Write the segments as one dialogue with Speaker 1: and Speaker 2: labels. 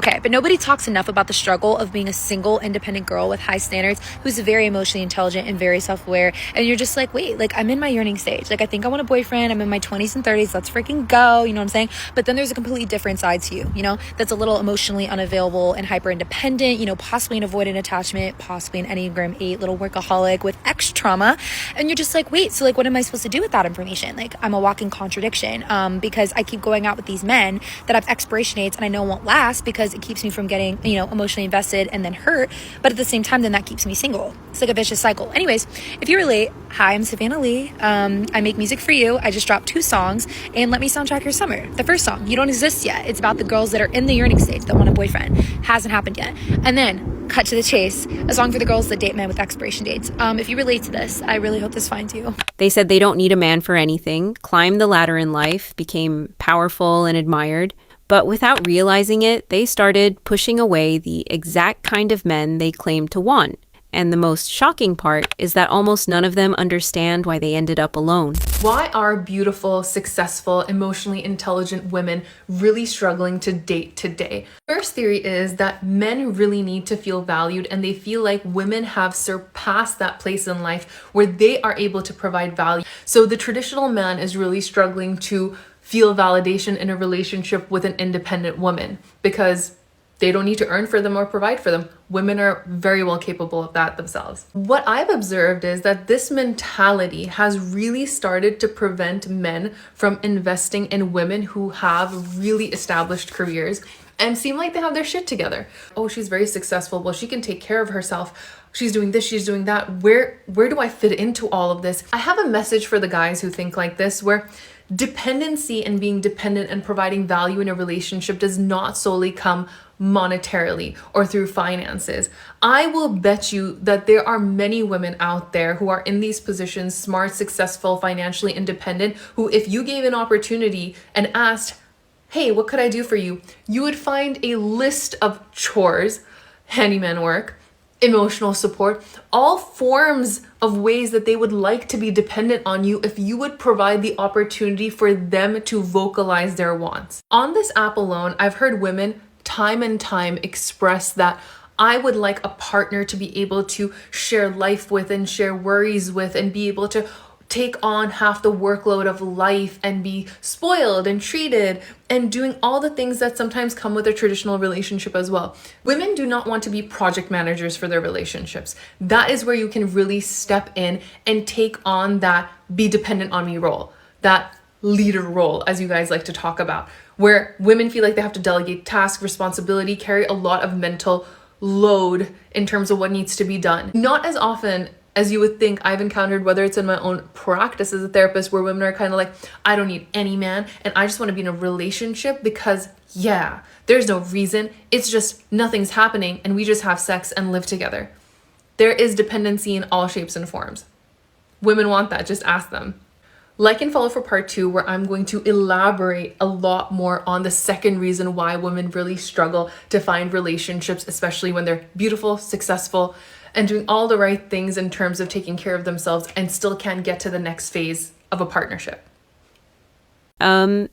Speaker 1: Okay, but nobody talks enough about the struggle of being a single, independent girl with high standards who's very emotionally intelligent and very self-aware. And you're just like, wait, like I'm in my yearning stage. Like I think I want a boyfriend. I'm in my 20s and 30s. Let's freaking go. You know what I'm saying? But then there's a completely different side to you, you know, that's a little emotionally unavailable and hyper independent, you know, possibly an avoidant attachment, possibly an Enneagram 8 little workaholic with ex trauma. And you're just like, wait, so like, what am I supposed to do with that information? Like I'm a walking contradiction because I keep going out with these men that have expiration dates and I know won't last because it keeps me from getting, you know, emotionally invested and then hurt. But at the same time, then that keeps me single. It's like a vicious cycle. Anyways, if you relate, hi, I'm Savannah Lee. I make music for you. I just dropped 2 songs and let me soundtrack your summer. The first song, You Don't Exist Yet. It's about the girls that are in the yearning stage that want a boyfriend. Hasn't happened yet. And then cut to the chase, a song for the girls that date men with expiration dates. If you relate to this, I really hope this finds you.
Speaker 2: They said they don't need a man for anything, climbed the ladder in life, became powerful and admired. But without realizing it, they started pushing away the exact kind of men they claimed to want. And the most shocking part is that almost none of them understand why they ended up alone.
Speaker 3: Why are beautiful, successful, emotionally intelligent women really struggling to date today? First theory is that men really need to feel valued, and they feel like women have surpassed that place in life where they are able to provide value. So the traditional man is really struggling to feel validation in a relationship with an independent woman because they don't need to earn for them or provide for them. Women are very well capable of that themselves. What I've observed is that this mentality has really started to prevent men from investing in women who have really established careers and seem like they have their shit together. Oh, she's very successful. Well, she can take care of herself. She's doing this, she's doing that. Where do I fit into all of this? I have a message for the guys who think like this, where dependency and being dependent and providing value in a relationship does not solely come monetarily or through finances. I will bet you that there are many women out there who are in these positions, smart, successful, financially independent, who if you gave an opportunity and asked, hey, what could I do for you? You would find a list of chores, handyman work, emotional support, all forms of ways that they would like to be dependent on you if you would provide the opportunity for them to vocalize their wants. On this app alone, I've heard women time and time express that I would like a partner to be able to share life with and share worries with and be able to take on half the workload of life and be spoiled and treated and doing all the things that sometimes come with a traditional relationship as well. Women do not want to be project managers for their relationships. That is where you can really step in and take on that be dependent on me role, that leader role, as you guys like to talk about, where women feel like they have to delegate task, responsibility, carry a lot of mental load in terms of what needs to be done. Not as often as you would think I've encountered, whether it's in my own practice as a therapist, where women are kind of like, I don't need any man and I just want to be in a relationship because yeah, there's no reason. It's just nothing's happening and we just have sex and live together. There is dependency in all shapes and forms. Women want that, just ask them. Like and follow for part 2, where I'm going to elaborate a lot more on the second reason why women really struggle to find relationships, especially when they're beautiful, successful, and doing all the right things in terms of taking care of themselves and still can't get to the next phase of a partnership.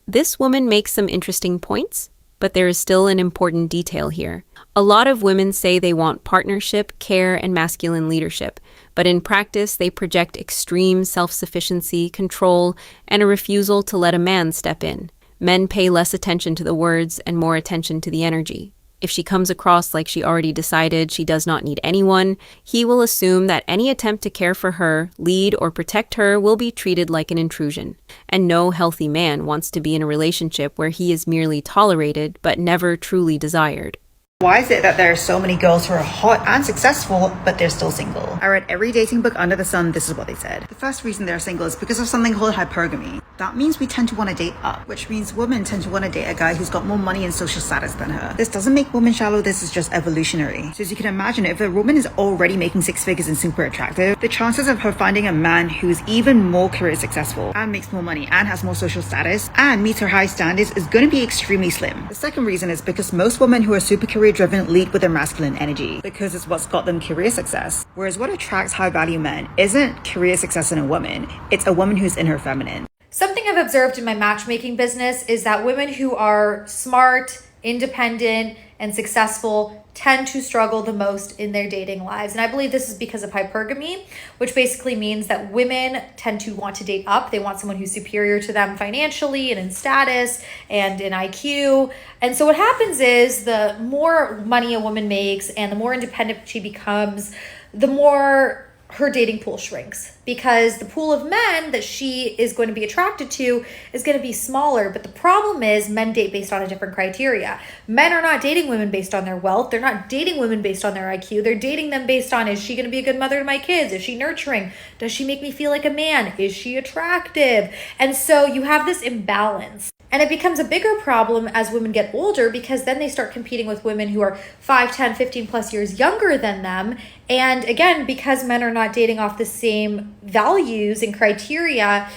Speaker 2: This woman makes some interesting points, but there is still an important detail here. A lot of women say they want partnership, care, and masculine leadership, but in practice, they project extreme self-sufficiency, control, and a refusal to let a man step in. Men pay less attention to the words and more attention to the energy. If she comes across like she already decided she does not need anyone, he will assume that any attempt to care for her, lead, or protect her will be treated like an intrusion. And no healthy man wants to be in a relationship where he is merely tolerated but never truly desired.
Speaker 4: Why is it that there are so many girls who are hot and successful, but they're still single? I read every dating book under the sun. This is what they said. The first reason they're single is because of something called hypergamy. That means we tend to want to date up, which means women tend to want to date a guy who's got more money and social status than her. This doesn't make women shallow, this is just evolutionary. So as you can imagine, if a woman is already making 6 figures and super attractive, the chances of her finding a man who's even more career successful and makes more money and has more social status and meets her high standards is going to be extremely slim. The second reason is because most women who are super career driven lead with their masculine energy because it's what's got them career success. Whereas what attracts high value men isn't career success in a woman, it's a woman who's in her feminine.
Speaker 1: Something I've observed in my matchmaking business is that women who are smart, independent and successful tend to struggle the most in their dating lives. And I believe this is because of hypergamy, which basically means that women tend to want to date up. They want someone who's superior to them financially and in status and in IQ. And so what happens is the more money a woman makes and the more independent she becomes, the more her dating pool shrinks, because the pool of men that she is going to be attracted to is going to be smaller. But the problem is men date based on a different criteria. Men are not dating women based on their wealth. They're not dating women based on their IQ. They're dating them based on, is she going to be a good mother to my kids? Is she nurturing? Does she make me feel like a man? Is she attractive? And so you have this imbalance. And it becomes a bigger problem as women get older, because then they start competing with women who are 5, 10, 15 plus years younger than them. And again, because men are not dating off the same values and criteria,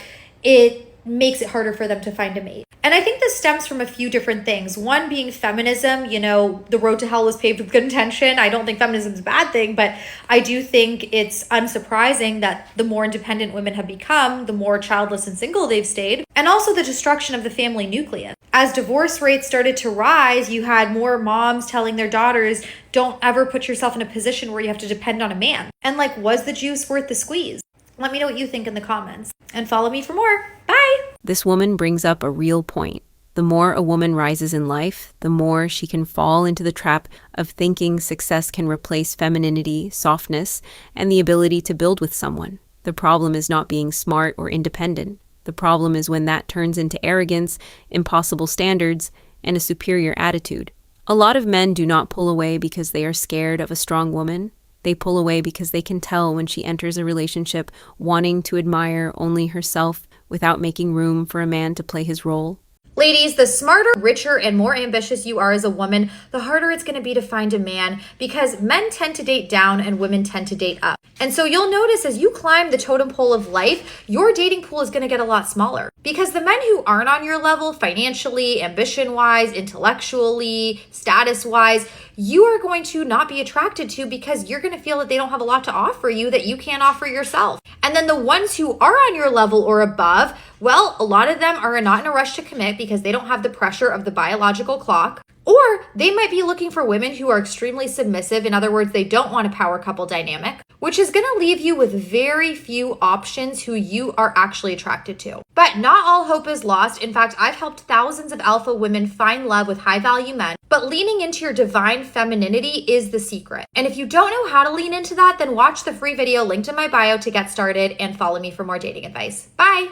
Speaker 1: it makes it harder for them to find a mate. And I think this stems from a few different things. One being feminism. You know, the road to hell was paved with good intention. I don't think feminism is a bad thing, but I do think it's unsurprising that the more independent women have become, the more childless and single they've stayed. And also the destruction of the family nucleus. As divorce rates started to rise, you had more moms telling their daughters, don't ever put yourself in a position where you have to depend on a man. And like, was the juice worth the squeeze? Let me know what you think in the comments, and follow me for more. Bye!
Speaker 2: This woman brings up a real point. The more a woman rises in life, the more she can fall into the trap of thinking success can replace femininity, softness, and the ability to build with someone. The problem is not being smart or independent. The problem is when that turns into arrogance, impossible standards, and a superior attitude. A lot of men do not pull away because they are scared of a strong woman. They pull away because they can tell when she enters a relationship wanting to admire only herself without making room for a man to play his role.
Speaker 1: Ladies, the smarter, richer, and more ambitious you are as a woman, the harder it's going to be to find a man, because men tend to date down and women tend to date up. And so you'll notice as you climb the totem pole of life, your dating pool is going to get a lot smaller, because the men who aren't on your level financially, ambition-wise, intellectually, status-wise, you are going to not be attracted to, because you're going to feel that they don't have a lot to offer you that you can't offer yourself. And then the ones who are on your level or above, well, a lot of them are not in a rush to commit because they don't have the pressure of the biological clock. Or they might be looking for women who are extremely submissive. In other words, they don't want a power couple dynamic, which is going to leave you with very few options who you are actually attracted to. But not all hope is lost. In fact, I've helped thousands of alpha women find love with high value men, but leaning into your divine femininity is the secret. And if you don't know how to lean into that, then watch the free video linked in my bio to get started, and follow me for more dating advice. Bye.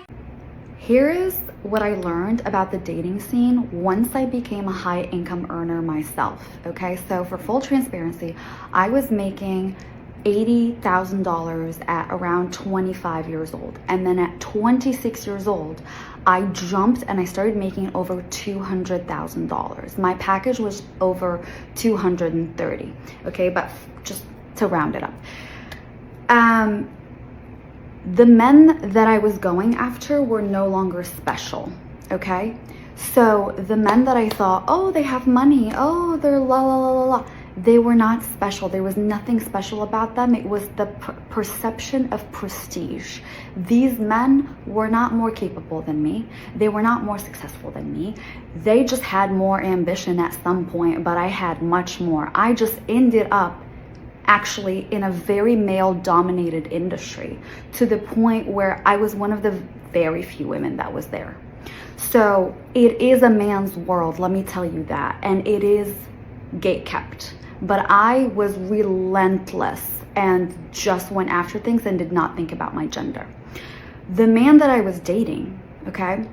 Speaker 5: Here is what I learned about the dating scene once I became a high income earner myself. Okay, so for full transparency, I was making $80,000 at around 25 years old. And then at 26 years old, I jumped and I started making over $200,000. My package was over 230. Okay, but just to round it up. The men that I was going after were no longer special, okay? So the men that I thought, oh, they have money, oh, they're la la la la la, they were not special. There was nothing special about them. It was the perception of prestige. These men were not more capable than me. They were not more successful than me. They just had more ambition at some point, but I had much more. I just ended up actually in a very male-dominated industry, to the point where I was one of the very few women that was there. So it is a man's world, let me tell you that, and it is gate-kept. But I was relentless and just went after things and did not think about my gender. The man that I was dating, okay,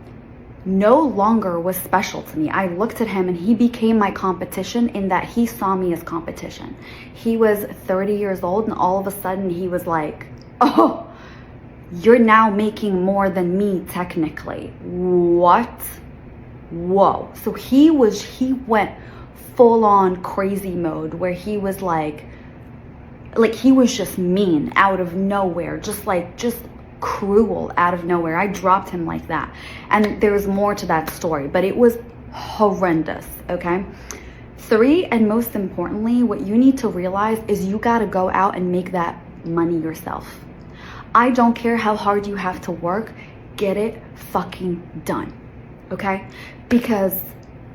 Speaker 5: no longer was special to me. I looked at him and he became my competition, in that he saw me as competition. He was 30 years old and all of a sudden he was like, oh, you're now making more than me technically. What? Whoa. So he went full on crazy mode, where he was like he was just mean out of nowhere, just cruel out of nowhere. I dropped him like that. And there's more to that story, but it was horrendous, okay? 3, and most importantly, what you need to realize is you got to go out and make that money yourself. I don't care how hard you have to work, get it fucking done, okay? Because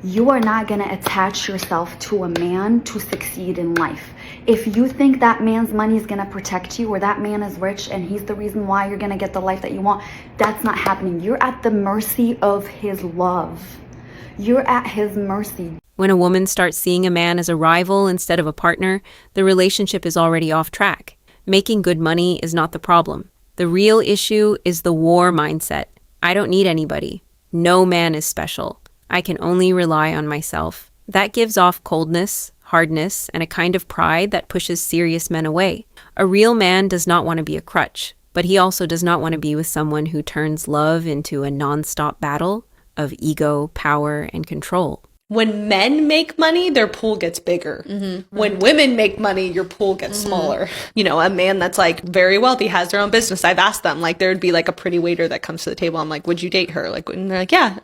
Speaker 5: You are not going to attach yourself to a man to succeed in life. If you think that man's money is going to protect you, or that man is rich and he's the reason why you're going to get the life that you want, that's not happening. You're at the mercy of his love. You're at his mercy.
Speaker 2: When a woman starts seeing a man as a rival instead of a partner, the relationship is already off track. Making good money is not the problem. The real issue is the war mindset. I don't need anybody. No man is special. I can only rely on myself. That gives off coldness, hardness, and a kind of pride that pushes serious men away. A real man does not want to be a crutch, but he also does not want to be with someone who turns love into a non-stop battle of ego, power, and control.
Speaker 6: When men make money, their pool gets bigger. When women make money, your pool gets smaller. You know, a man that's like very wealthy, has their own business. I've asked them, like, there'd be like a pretty waiter that comes to the table. I'm like, would you date her? Like, and they're like, yeah,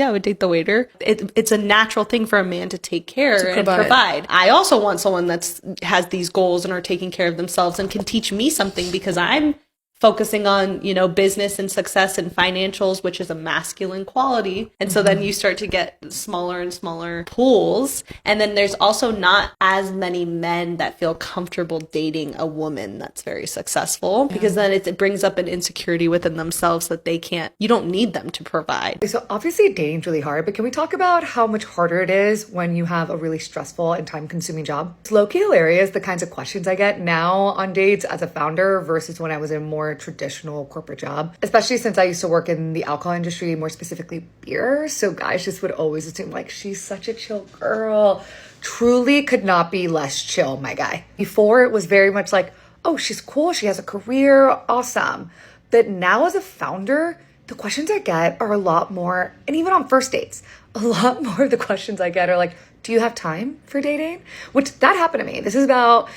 Speaker 6: I would date the waiter. It's a natural thing for a man to take care and provide. I also want someone that's has these goals and are taking care of themselves and can teach me something, because I'm focusing on, you know, business and success and financials, which is a masculine quality. And so then you start to get smaller and smaller pools. And then there's also not as many men that feel comfortable dating a woman that's very successful, because then it brings up an insecurity within themselves that you don't need them to provide.
Speaker 7: So obviously dating's really hard, but can we talk about how much harder it is when you have a really stressful and time-consuming job? It's low-key hilarious, the kinds of questions I get now on dates as a founder versus when I was in more traditional corporate job, especially since I used to work in the alcohol industry, more specifically beer. So guys just would always assume like, she's such a chill girl. Truly could not be less chill, my guy. Before it was very much like, oh, she's cool, she has a career, awesome. But now as a founder, the questions I get are a lot more, and even on first dates, a lot more of the questions I get are like, do you have time for dating? Which that happened to me. This is about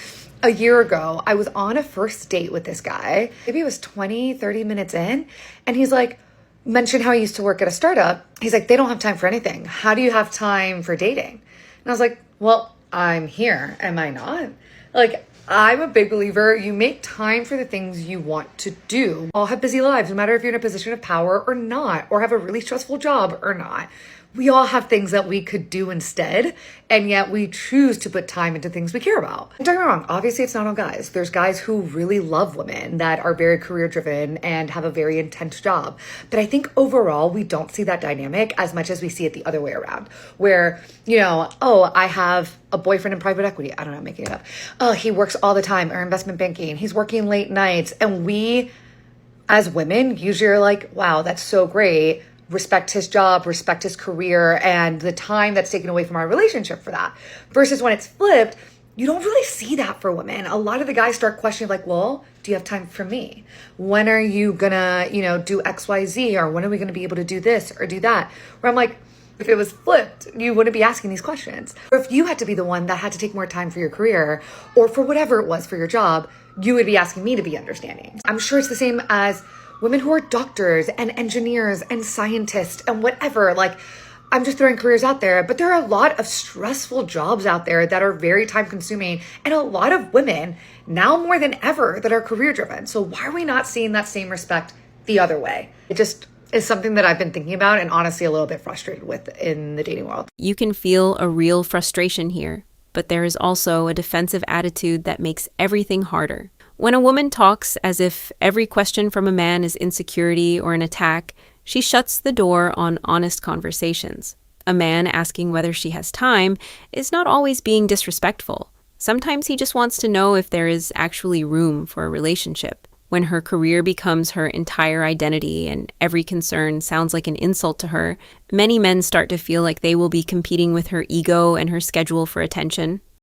Speaker 7: a year ago. I was on a first date with this guy. Maybe it was 20, 30 minutes in. And he's like, mentioned how he used to work at a startup. He's like, they don't have time for anything. How do you have time for dating? And I was like, well, I'm here. Am I not? Like, I'm a big believer. You make time for the things you want to do. All have busy lives, no matter if you're in a position of power or not, or have a really stressful job or not. We all have things that we could do instead, and yet we choose to put time into things we care about. Don't get me wrong, obviously it's not all guys. There's guys who really love women that are very career driven and have a very intense job. But I think overall, we don't see that dynamic as much as we see it the other way around, where, you know, oh, I have a boyfriend in private equity. I don't know, I'm making it up. Oh, he works all the time, or investment banking. He's working late nights. And we, as women, usually are like, wow, that's so great. Respect his job, respect his career, and the time that's taken away from our relationship for that. Versus when it's flipped, you don't really see that for women. A lot of the guys start questioning like, well, do you have time for me? When are you gonna, you know, do X, Y, Z? Or when are we gonna be able to do this or do that? Where I'm like, if it was flipped, you wouldn't be asking these questions. Or if you had to be the one that had to take more time for your career or for whatever it was for your job, you would be asking me to be understanding. I'm sure it's the same as women who are doctors and engineers and scientists and whatever. Like, I'm just throwing careers out there, but there are a lot of stressful jobs out there that are very time consuming, and a lot of women now more than ever that are career driven. So why are we not seeing that same respect the other way? It just is something that I've been thinking about and honestly a little bit frustrated with in the dating world.
Speaker 2: You can feel a real frustration here, but there is also a defensive attitude that makes everything harder. When a woman talks as if every question from a man is insecurity or an attack, she shuts the door on honest conversations. A man asking whether she has time is not always being disrespectful. Sometimes he just wants to know if there is actually room for a relationship. When her career becomes her entire identity and every concern sounds like an insult to her, many men start to feel like they will be competing with her ego and her schedule for attention.